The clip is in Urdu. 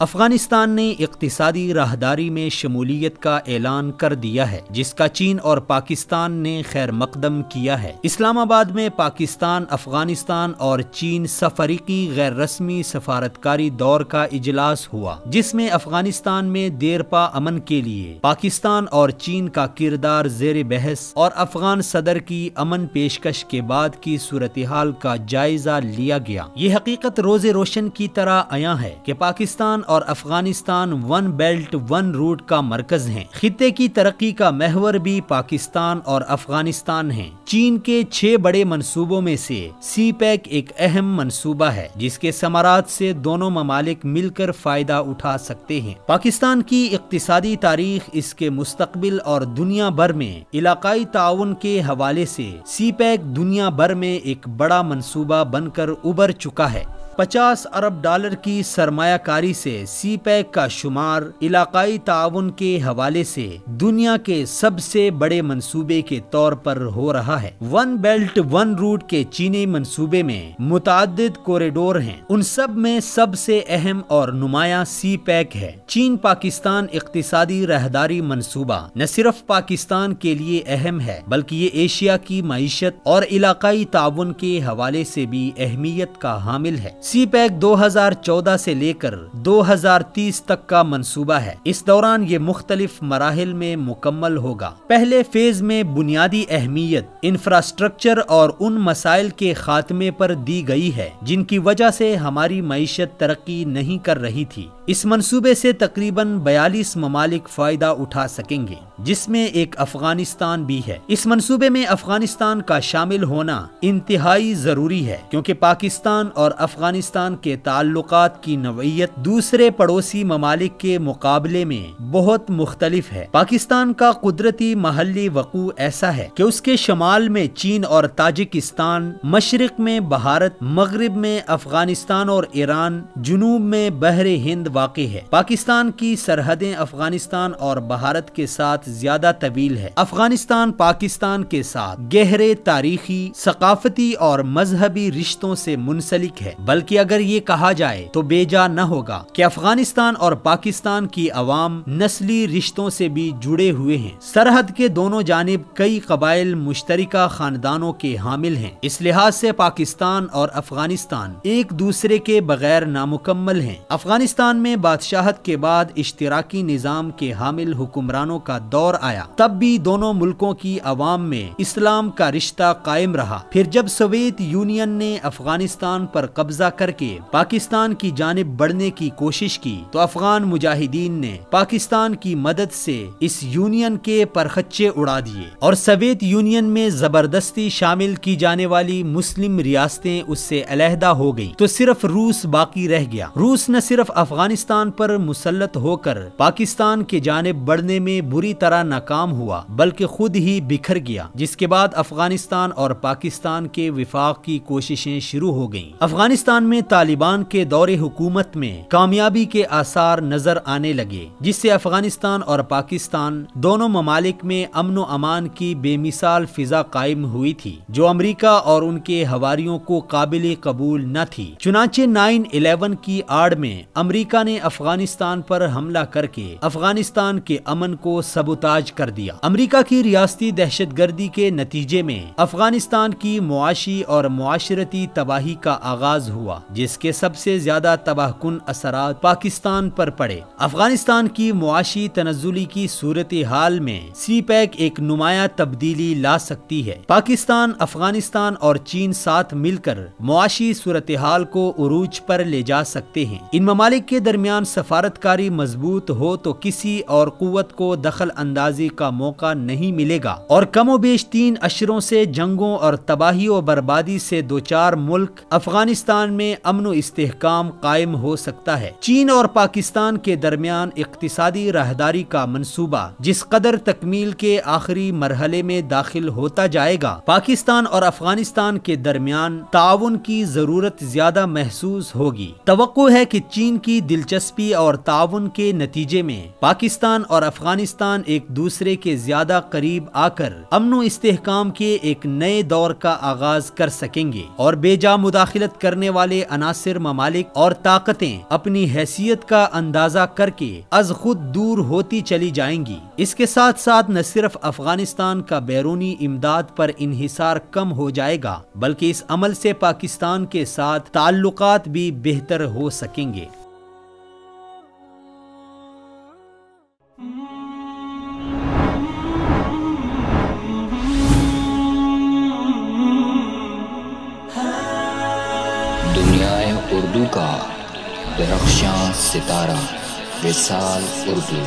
افغانستان نے اقتصادی راہداری میں شمولیت کا اعلان کر دیا ہے، جس کا چین اور پاکستان نے خیر مقدم کیا ہے۔ اسلام آباد میں پاکستان، افغانستان اور چین سفریقی غیر رسمی سفارتکاری دور کا اجلاس ہوا، جس میں افغانستان میں دیرپا امن کے لیے پاکستان اور چین کا کردار زیر بحث اور افغان صدر کی امن پیشکش کے بعد کی صورتحال کا جائزہ لیا گیا۔ یہ حقیقت روز روشن کی طرح عیاں ہے کہ پاکستان اور Afghanistan one belt one road کا مرکز ہیں۔ خطے کی ترقی کا محور بھی پاکستان اور افغانستان ہیں۔ چین کے 6 بڑے منصوبوں میں سے سی پیک ایک اہم منصوبہ ہے، جس کے ثمرات سے دونوں ممالک مل کر فائدہ اٹھا سکتے ہیں۔ پاکستان کی اقتصادی تاریخ اس کے مستقبل اور دنیا بھر میں علاقائی تعاون کے حوالے سے سی پیک دنیا بھر میں ایک بڑا منصوبہ بن کر ابھر چکا ہے۔ 50 ارب ڈالر کی سرمایہ کاری سے سی پیک کا شمار علاقائی تعاون کے حوالے سے دنیا کے سب سے بڑے منصوبے کے طور پر ہو رہا ہے۔ ون بیلٹ ون روٹ کے چینی منصوبے میں متعدد کوریڈور ہیں، ان سب میں سب سے اہم اور نمایاں سی پیک ہے۔ چین پاکستان اقتصادی راہداری منصوبہ نہ صرف پاکستان کے لیے اہم ہے، بلکہ یہ ایشیا کی معیشت اور علاقائی تعاون کے حوالے سے بھی اہمیت کا حامل ہے۔ سی پیک 2014 سے لے کر 2030 تک کا منصوبہ ہے۔ اس دوران یہ مختلف مراحل میں مکمل ہوگا۔ پہلے فیز میں بنیادی اہمیت انفراسٹرکچر اور ان مسائل کے خاتمے پر دی گئی ہے جن کی وجہ سے ہماری معیشت ترقی نہیں کر رہی تھی۔ اس منصوبے سے تقریباً 42 ممالک فائدہ اٹھا سکیں گے، جس میں ایک افغانستان بھی ہے۔ اس منصوبے میں افغانستان کا شامل ہونا انتہائی ضروری ہے، کیونکہ پاکستان اور افغانستان کے تعلقات کی نوعیت دوسرے پڑوسی ممالک کے مقابلے میں بہت مختلف ہے۔ پاکستان کا قدرتی محلی وقوع ایسا ہے کہ اس کے شمال میں چین اور تاجکستان، مشرق میں بھارت، مغرب میں افغانستان اور ایران، جنوب میں بحر ہند واقع ہے۔ پاکستان کی سرحدیں افغانستان اور بھارت کے ساتھ زیادہ طویل ہے۔ افغانستان پاکستان کے ساتھ گہرے تاریخی، ثقافتی اور مذہبی رشتوں سے منسلک ہے، بلکہ اگر یہ کہا جائے تو بے جا نہ ہوگا کہ افغانستان اور پاکستان کی عوام نسلی رشتوں سے بھی جڑے ہوئے ہیں۔ سرحد کے دونوں جانب کئی قبائل مشترکہ خاندانوں کے حامل ہیں۔ اس لحاظ سے پاکستان اور افغانستان ایک دوسرے کے بغیر نامکمل ہیں۔ افغانستان میں بادشاہت کے بعد اشتراکی نظام کے حامل حکمرانوں کا دور آیا، تب بھی دونوں ملکوں کی عوام میں اسلام کا رشتہ قائم رہا۔ پھر جب سوویت یونین نے افغانستان پر قبضہ کر کے پاکستان کی جانب بڑھنے کی کوشش کی تو افغان مجاہدین نے پاکستان کی مدد سے اس یونین کے پرخچے اڑا دیے اور سوویت یونین میں زبردستی شامل کی جانے والی مسلم ریاستیں اس سے علیحدہ ہو گئیں تو صرف روس باقی رہ گیا۔ روس نہ صرف افغانستان پر مسلط ہو کر پاکستان کی جانب بڑھنے میں بری طرح ناکام ہوا، بلکہ خود ہی بکھر گیا، جس کے بعد افغانستان اور پاکستان کے وفاق کی کوششیں شروع ہو گئیں۔ افغانستان میں طالبان کے دور حکومت میں کامیابی کے آثار نظر آنے لگے، جس سے افغانستان اور پاکستان دونوں ممالک میں امن و امان کی بے مثال فضا قائم ہوئی تھی، جو امریکہ اور ان کے حواریوں کو قابل قبول نہ تھی۔ چنانچہ 9/11 کی آڑ میں امریکہ نے افغانستان پر حملہ کر کے افغانستان کے امن کو سبوتاژ کر دیا۔ امریکہ کی ریاستی دہشت گردی کے نتیجے میں افغانستان کی معاشی اور معاشرتی تباہی کا آغاز ہوا، جس کے سب سے زیادہ تباہ کن اثرات پاکستان پر پڑے۔ افغانستان کی معاشی تنزلی کی صورتحال میں سی پیک ایک نمایاں تبدیلی لا سکتی ہے۔ پاکستان، افغانستان اور چین ساتھ مل کر معاشی صورتحال کو عروج پر لے جا سکتے ہیں۔ ان ممالک کے درمیان سفارتکاری مضبوط ہو تو کسی اور قوت کو دخل اندازی کا موقع نہیں ملے گا، اور کم و بیش 3 اشروں سے جنگوں اور تباہی و بربادی سے دوچار ملک افغانستان میں امن و استحکام قائم ہو سکتا ہے۔ چین اور پاکستان کے درمیان اقتصادی راہداری کا منصوبہ جس قدر تکمیل کے آخری مرحلے میں داخل ہوتا جائے گا، پاکستان اور افغانستان کے درمیان تعاون کی ضرورت زیادہ محسوس ہوگی۔ توقع ہے کہ چین کی دلچسپی اور تعاون کے نتیجے میں پاکستان اور افغانستان ایک دوسرے کے زیادہ قریب آ کر امن و استحکام کے ایک نئے دور کا آغاز کر سکیں گے، اور بے جا مداخلت کرنے والے والے عناصر، ممالک اور طاقتیں اپنی حیثیت کا اندازہ کر کے از خود دور ہوتی چلی جائیں گی۔ اس کے ساتھ ساتھ نہ صرف افغانستان کا بیرونی امداد پر انحصار کم ہو جائے گا، بلکہ اس عمل سے پاکستان کے ساتھ تعلقات بھی بہتر ہو سکیں گے۔ دنیائے اردو کا درخشاں ستارہ وصال اردو۔